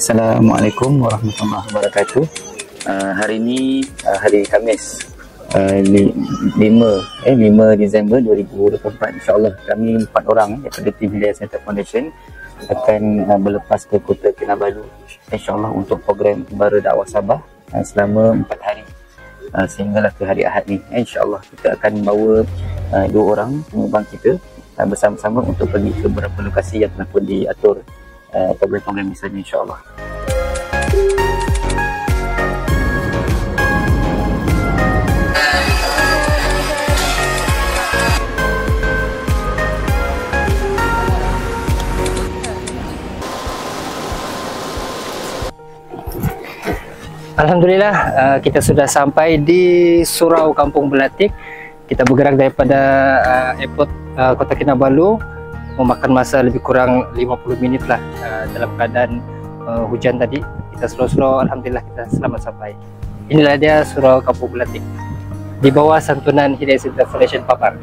Assalamualaikum warahmatullahi wabarakatuh. Hari ini hari Khamis 5 Disember 2024, insyaAllah kami 4 orang daripada tim Hidayah Center Foundation akan berlepas ke Kota Kinabalu, insyaAllah untuk program Gembara Dakwah Sabah selama 4 hari sehinggalah ke hari Ahad ni. InsyaAllah kita akan bawa 2 orang penyumbang kita bersama-sama untuk pergi ke beberapa lokasi yang telah pun diatur program-program misalnya, insyaAllah. Alhamdulillah, kita sudah sampai di Surau Kampung Belatik. Kita bergerak daripada airport Kota Kinabalu, memakan masa lebih kurang 50 minit lah. Dalam keadaan hujan tadi, kita slow-slow, alhamdulillah kita selamat sampai. Inilah dia Surau Kampung Belatik di bawah santunan Hidayah Center Foundation Papar.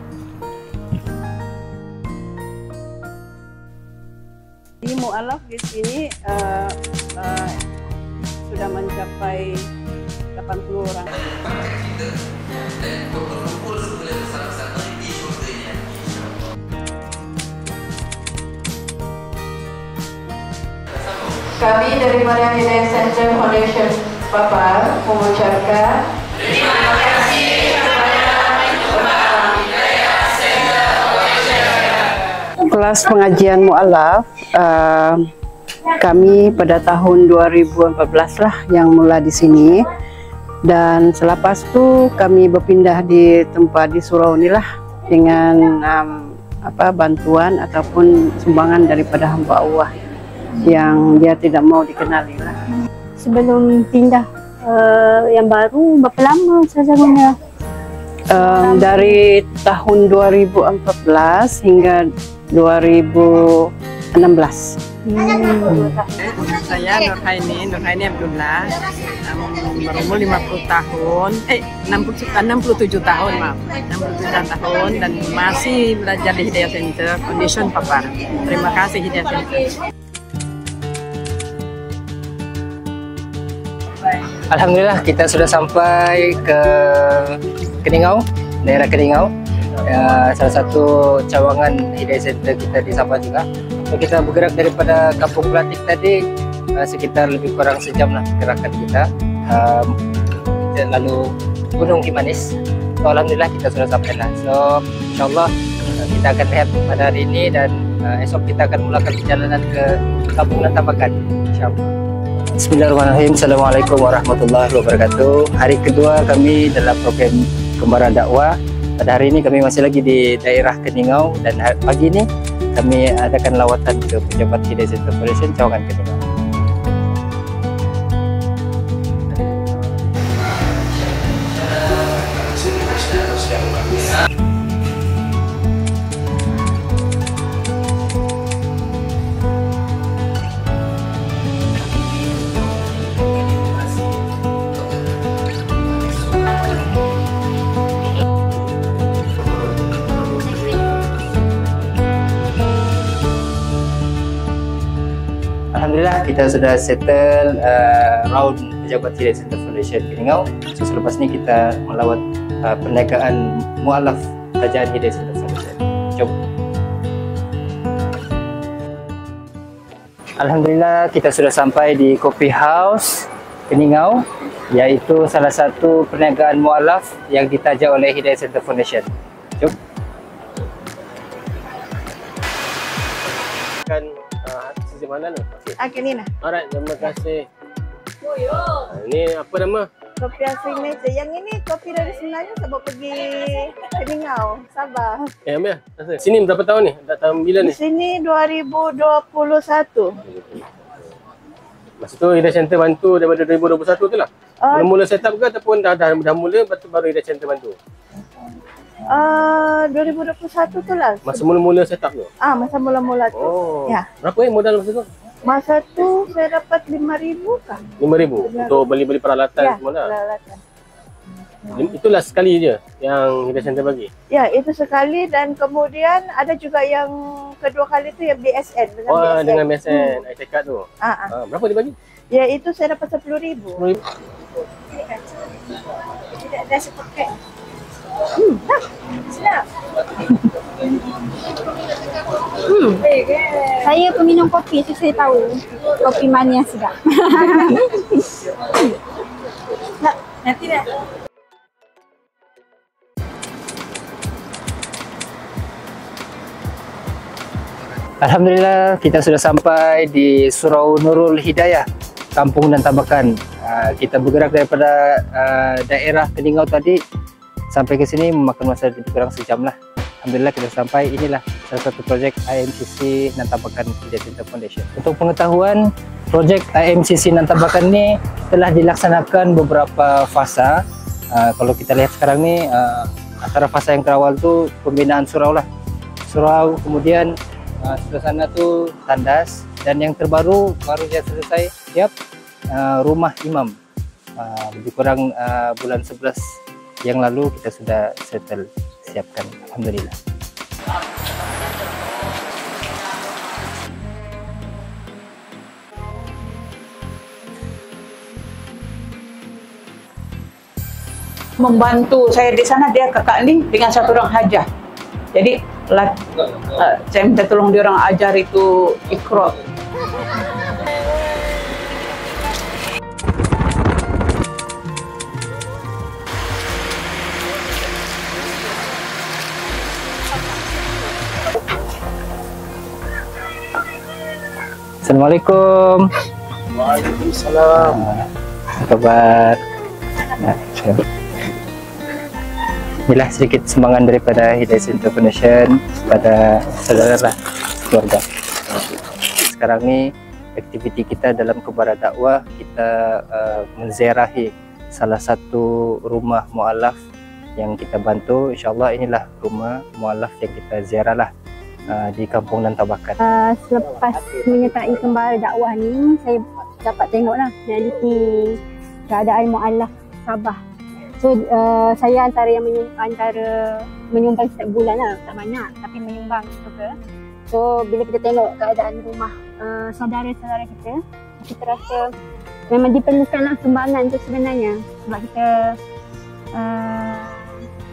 Di mu'alaf di sini sudah mencapai 80 orang. Kami daripada Hidayah Center Foundation Papar mengucapkan terima kasih kepada Hidayah Center Foundation. Kelas pengajian mu'alaf kami pada tahun 2014 lah yang mula di sini, dan selepas tu kami berpindah di tempat di surau inilah dengan bantuan ataupun sumbangan daripada hamba Allah yang dia tidak mau dikenali lah. Sebelum pindah yang baru berapa lama saja? Dari tahun 2014 hingga 2016. Saya Nurhaini Abdullah, berumur 50 tahun, 67 tahun, maaf, 67 tahun, dan masih belajar di Hidayah Center Foundation Papar. Terima kasih Hidayah Center. Alhamdulillah, kita sudah sampai ke Keningau, daerah Keningau. Salah satu cawangan Hidayah Center kita di Sabah juga. So, kita bergerak daripada Kampung Belatik tadi sekitar lebih kurang sejam lah gerakan kita. Lalu Gunung Kimanis. So, alhamdulillah kita sudah sampai lah. So insyaAllah kita akan lihat pada hari ini, dan esok kita akan mulakan perjalanan ke Kampung Lantabakan, insyaAllah. Bismillahirrahmanirrahim. Assalamualaikum warahmatullahi wabarakatuh. Hari kedua kami dalam program Gembara Dakwah. Pada hari ini kami masih lagi di daerah Keningau, dan pagi ini kami adakan lawatan ke pejabat Hidayah Center Foundation cawangan Keningau. Alhamdulillah kita sudah settle round pejabat Hidayah Center Foundation Keningau. So, selepas ni kita melawat perniagaan mu'alaf kerajaan Hidayah Center Foundation. Jom. Alhamdulillah kita sudah sampai di Coffee House Keningau, iaitu salah satu perniagaan mu'alaf yang ditaja oleh Hidayah Center Foundation. Jom. Sisi mana tu? Ni lah. Alright, terima kasih. Ini apa nama? Kopi signature. Yang ini kopi dari sebenarnya sebab pergi Keningau, Sabah. Ambil. Sini berapa tahun ni? Tahun bila ni? Di sini 2021. Masa tu Hidayah Center bantu daripada 2021 tu lah. Mula set up ke ataupun dah mula baru Hidayah Center bantu? 2021 tu lah. Masa mula-mula set up tu? Masa mula-mula tu. Oh. Ya. Berapa modal masa tu? Masa tu saya dapat 5,000 kah? 5,000 untuk beli-beli peralatan Ya, semua dah. peralatan. Itulah sekali je yang Hidayah Center bagi. Ya, itu sekali dan kemudian ada juga yang kedua kali tu yang BSN dengan BSN. Dengan BSN, ID card tu. Berapa dia bagi? Ya, itu saya dapat 10,000. 10,000. Tidak ada sepaket. Sedap. Saya peminum kopi, so saya tahu kopi mana yang sedap. Nanti dah. Alhamdulillah, kita sudah sampai di Surau Nurul Hidayah, Kampung dan Tambakan. Kita bergerak daripada daerah Keningau tadi sampai ke sini memakan masa lebih kurang sejam lah. Alhamdulillah kita sampai. Inilah salah satu projek IMCC Nantabakan Hidayah Center Foundation. Untuk pengetahuan, projek IMCC Nantabakan ni telah dilaksanakan beberapa fasa. Kalau kita lihat sekarang ni, antara fasa yang terawal tu pembinaan surau lah. Surau, kemudian sebelah sana tu tandas, dan yang terbaru baru saja selesai rumah imam. Lebih kurang bulan 11 yang lalu kita sudah settle, siapkan. Alhamdulillah. Membantu saya di sana, dia kakak ni dengan satu orang hajah. Jadi saya minta tolong dia orang ajar itu Iqra. Assalamualaikum. Waalaikumsalam. Apa kabar? Inilah sedikit sumbangan daripada Hidayah Center Foundation kepada saudara keluarga. Sekarang ni aktiviti kita dalam kepada dakwah, kita menziarahi salah satu rumah mu'alaf yang kita bantu. InsyaAllah inilah rumah mu'alaf yang kita ziarah lah di Kampung Nantabakan. Selepas menyertai kembali dakwah ni, saya dapat tengoklah realiti keadaan mu'alaf Sabah. So saya antara menyumbang setiap bulan lah, tak banyak tapi menyumbang juga. So bila kita tengok keadaan rumah saudara-saudara kita rasa memang diperlukanlah sumbangan tu sebenarnya, sebab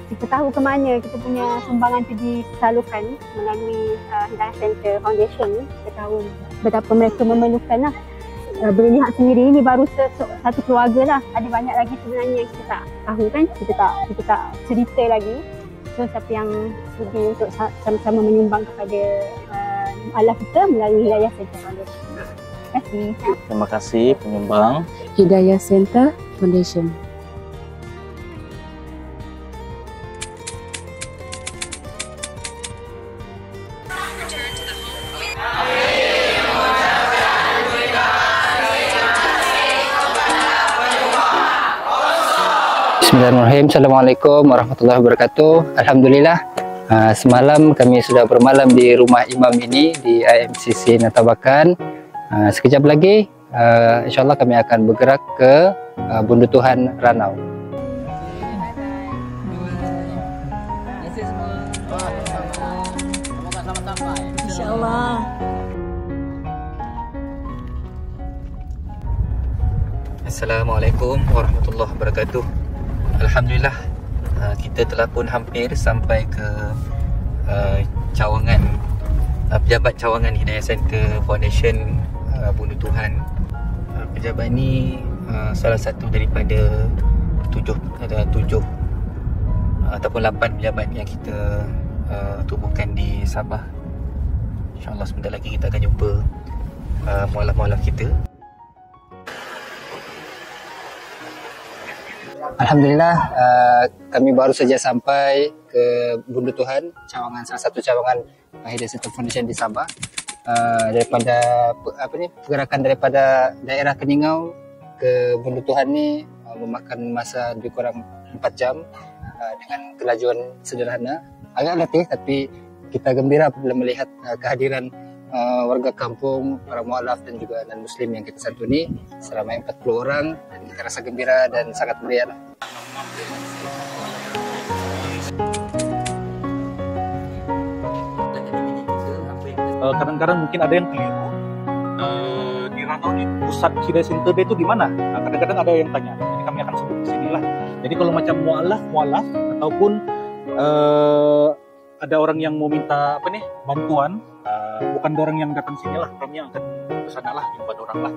kita tahu ke mana kita punya sumbangan tu disalurkan melalui Hidayah Center Foundation. Kita tahu betapa mereka memerlukan lah. Boleh lihat sendiri, ini baru satu keluarga lah. Ada banyak lagi sebenarnya yang kita tak tahu kan, kita tak cerita lagi. So siapa yang sudi untuk sama-sama menyumbang kepada Allah kita melalui Hidayah Center Foundation. Terima kasih. Terima kasih penyumbang Hidayah Center Foundation. Bismillahirrahmanirrahim. Assalamualaikum warahmatullahi wabarakatuh. Alhamdulillah, semalam kami sudah bermalam di rumah imam ini di IMCC Nantabakan. Sekejap lagi insyaAllah kami akan bergerak ke Bundutuhan Ranau. InsyaAllah. Assalamualaikum warahmatullahi wabarakatuh. Alhamdulillah, kita telah pun hampir sampai ke cawangan pejabat cawangan Hidayah Center Foundation Bundutuhan. Pejabat ni salah satu daripada 7 ataupun 8 pejabat yang kita tubuhkan di Sabah. InsyaAllah sebentar lagi kita akan jumpa mualaf-mualaf kita. Alhamdulillah, kami baru saja sampai ke Bundutuhan, cawangan, salah satu cawangan Hidayah Center Foundation di Sabah. Daripada pergerakan daripada daerah Keningau ke Bundutuhan ni memakan masa lebih kurang 4 jam dengan kelajuan sederhana. Agak letih, tapi kita gembira apabila melihat kehadiran warga kampung, para mualaf dan juga non-muslim yang kita santuni seramai 40 orang, dan kita rasa gembira dan sangat meriah. kadang-kadang mungkin ada yang keliru di Ranau di pusat Hidayah Center dia itu di mana. Nah, kadang-kadang ada yang tanya, jadi kami akan sebut di sinilah. Jadi kalau macam mualaf ataupun ada orang yang mau minta bantuan, bukan orang yang datang sini lah, kami yang akan ke sana lah, jumpa orang lah.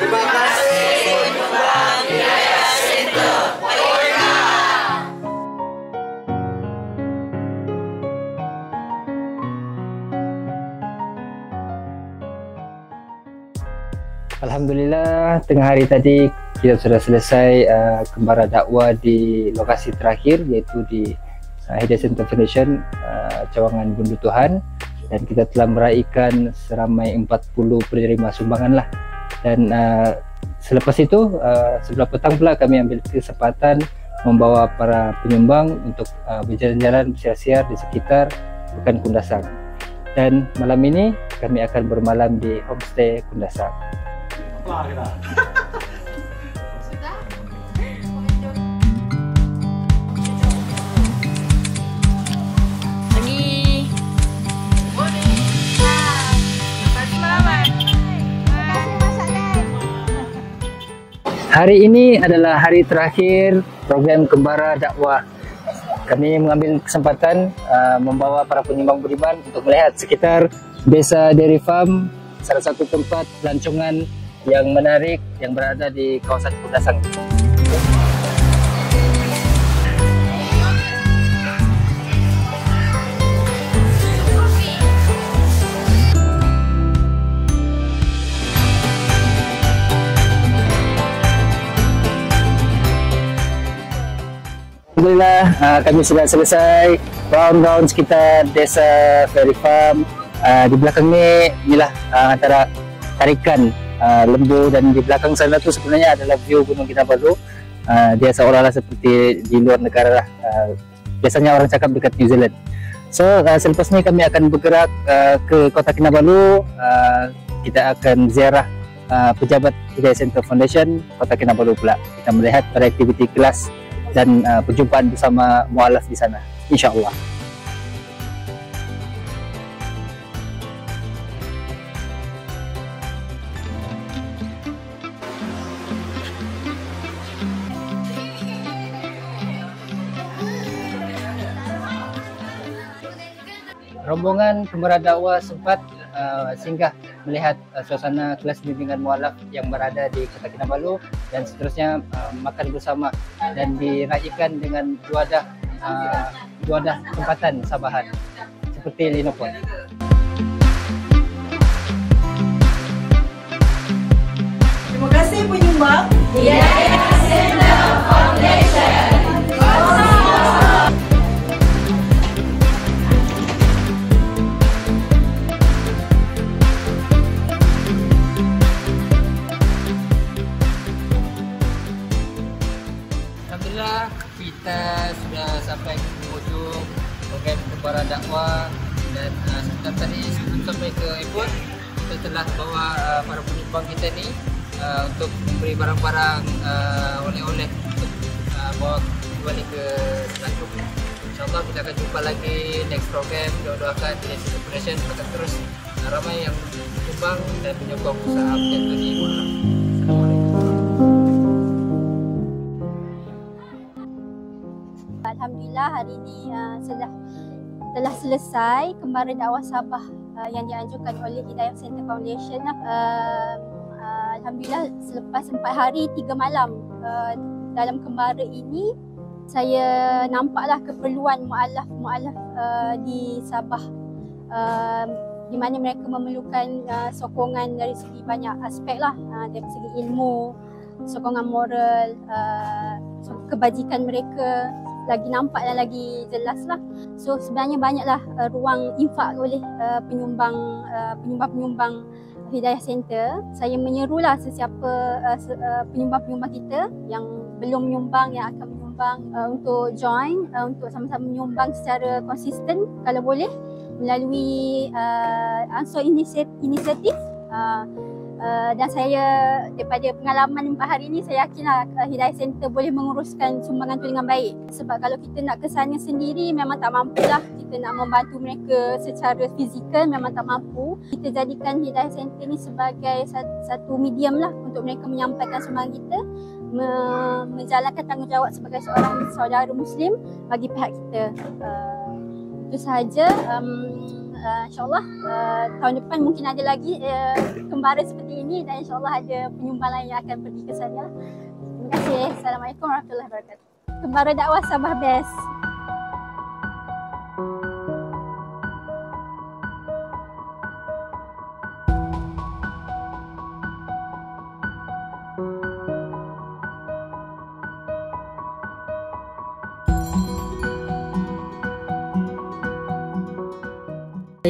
Terima kasih Bang Hidayah Center. Alhamdulillah, tengah hari tadi kita sudah selesai kembara dakwah di lokasi terakhir, iaitu di Hidayah Center Foundation, Cawangan Bundu Tuhan, dan kita telah meraihkan seramai 40 penerima sumbangan lah. Dan selepas itu sebelah petang pula kami ambil kesempatan membawa para penyumbang untuk berjalan-jalan bersiar-siar di sekitar Pekan Kundasang. Dan malam ini kami akan bermalam di homestay Kundasang. Hari ini adalah hari terakhir program Kembara Dakwah. Kami mengambil kesempatan membawa para penyumbang beriman untuk melihat sekitar Desa Dairy Farm, salah satu tempat pelancongan yang menarik yang berada di kawasan Kundasang. Alhamdulillah, kami sudah selesai round-round sekitar Desa Dairy Farm. Di belakang ni, inilah antara tarikan lembu, dan di belakang sana tu sebenarnya adalah view Gunung Kinabalu. Dia seolah-olah seperti di luar negara lah. Biasanya orang cakap dekat New Zealand. So selepas ni kami akan bergerak ke Kota Kinabalu. Kita akan ziarah pejabat Hidayah Center Foundation Kota Kinabalu pula. Kita melihat pada aktiviti kelas dan perjumpaan bersama mualaf di sana, insya-Allah. Rombongan Kembara Dakwah sempat singgah melihat suasana kelas bimbingan mualaf yang berada di Kota Kinabalu, dan seterusnya makan bersama dan diraihkan dengan dua dah tempatan sabahan seperti Linopon. Terima kasih penyumbang Hidayah Center Foundation. Alhamdulillah, kita sudah sampai ke penghujung program Kembara Dakwah, dan sebentar tadi sebelum sampai ke airport, kita telah bawa para penyumbang kita ni untuk memberi barang-barang oleh-oleh untuk bawa kembali ke Selanjung. InsyaAllah kita akan jumpa lagi next program. Doakan Hidayah Center Foundation akan terus ramai yang menyumbang dan menyokong usaha penjaga di mualaf. Alhamdulillah, hari ini telah selesai Kembara Dakwah Sabah yang dianjurkan oleh Hidayah Center Foundation. Alhamdulillah, selepas 4 hari 3 malam dalam kembara ini, saya nampaklah keperluan mualaf di Sabah, di mana mereka memerlukan sokongan dari segi banyak aspek lah, dari segi ilmu, sokongan moral, kebajikan mereka lagi nampak dan lagi jelas lah. So sebenarnya banyaklah ruang infak oleh penyumbang-penyumbang Hidayah Center. Saya menyerulah sesiapa penyumbang-penyumbang kita yang belum menyumbang, yang akan menyumbang, untuk join, untuk sama-sama menyumbang secara konsisten kalau boleh melalui Ansur Inisiatif. Dan saya daripada pengalaman 4 hari ini, saya yakinlah Hidayah Center boleh menguruskan sumbangan tu dengan baik. Sebab kalau kita nak ke sana sendiri memang tak mampulah. Kita nak membantu mereka secara fizikal memang tak mampu. Kita jadikan Hidayah Center ni sebagai satu medium lah untuk mereka menyampaikan sumbangan kita, menjalankan tanggungjawab sebagai seorang saudara Muslim bagi pihak kita. Itu sahaja. InsyaAllah tahun depan mungkin ada lagi kembara seperti ini dan insyaAllah ada penyumbang lain yang akan pergi ke sana. Terima kasih. Assalamualaikum warahmatullahi wabarakatuh. Kembara dakwah Sabah best.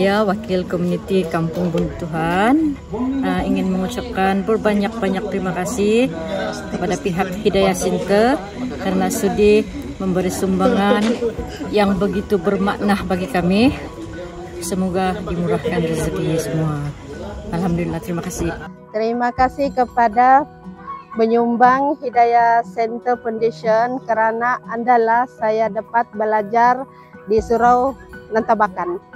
Saya wakil komuniti Kampung Buntuhan ingin mengucapkan berbanyak-banyak terima kasih kepada pihak Hidayah Center karena sudi memberi sumbangan yang begitu bermakna bagi kami. Semoga dimurahkan rezeki semua. Alhamdulillah, terima kasih. Terima kasih kepada penyumbang Hidayah Center Foundation kerana andalah saya dapat belajar di Surau Nantabakan.